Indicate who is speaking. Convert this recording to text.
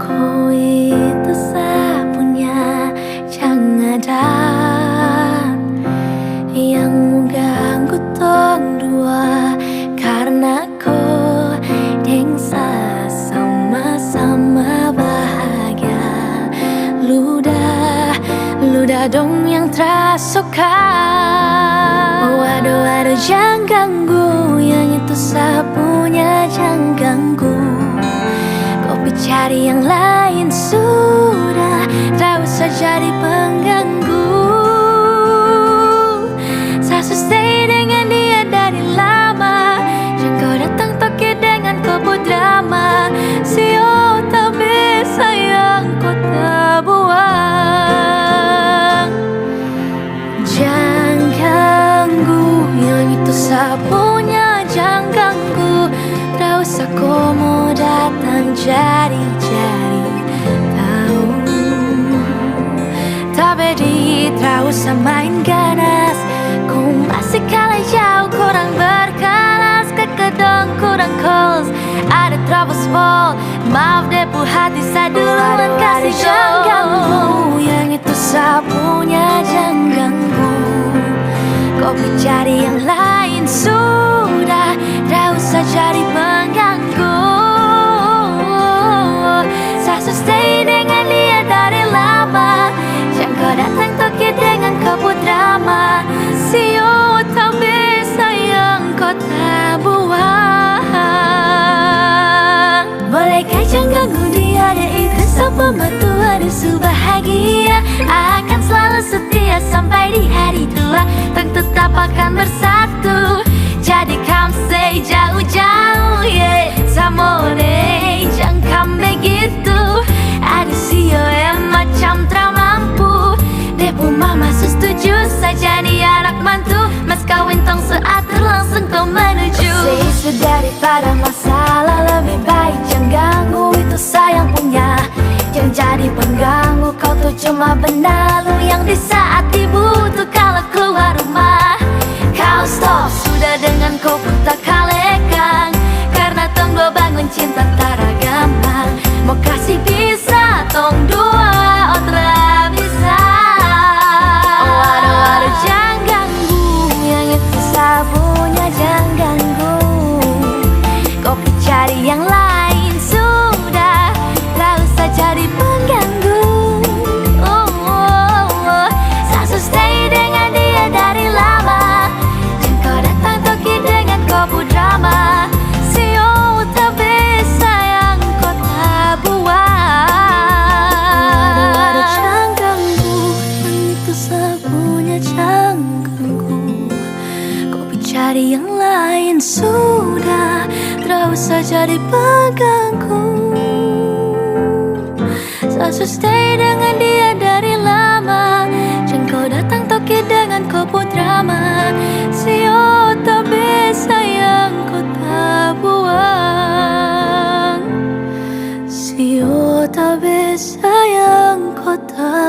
Speaker 1: Ku itu sapunya jangan ada yang mengganggu tong dua, karena ku dengsa sama-sama bahagia. Ludah dong yang terasuka. Waduh jangan ganggu, yang itu sapunya jangan ganggu. Kopi cari yang lain sudah, tak usah jadi pengganggu. Saya stay dengan dia dari lama, jangan kau datang toke dengan kopu drama. Sio tak bisa yang kau tak buang. Jangan ganggu, yang itu sapunya jangan ganggu. Tak usah kau mau datang jari-jari tahu. Tapi tak usah main ganas, kau masih kalah jauh, kurang berkelas. Kekedong kurang calls, ada trouble small. Maaf deh pu hati saya duluan kasih jangan ganggu, yang itu sapunya jangan ganggu. Kopi cari yang lain sudah, tak usah jadi pengganggu. Saya stay dengan dia dari lama, jangan kau datang toke dengan kopu drama. Sio tak bisa yang kau tak buang. Bolehkah jangan ganggu dia, dia itu sama mertua dusu bahagia. Akan selalu setia sampai di hari tua, tetap akan bersatu. Jadi come say jauh-jauh, yeah. Samone jangan begitu. Aduh sio macam tramampu. Depu mama setuju saja di anak mantu. Mas kawin tong seatur langsung kau menuju. Isu daripada masalah, lebih baik jangan ganggu, itu sayang punya. Jangan jadi pengganggu, kau tuh cuma benalu yang di saat dibutuh kalau keluar rumah. Kau stop sudah dengan kau pun tak kalekan, karena tong dua bangun cinta tara gampang. Mau kasih bisa tong dua otra bisa. Waduh jangan ganggu, yang itu sapunya jangan ganggu. Kopi cari yang lain sudah, tak usah jadi pengganggu. Saya stay dengan dia dari lama, jangan kau datang toki dengan kopu drama. Sio tak bisa yang kau tak buang. Jangan ganggu, yang itu sapunya jangan ganggu. Kopi cari yang lain sudah, tak usah jadi pengganggu. Saya stay dengan dia dari lama, jangan kau datang toki dengan kopu drama. Sio tak bisa yang kau tak buang. Sio tak bisa yang kau tak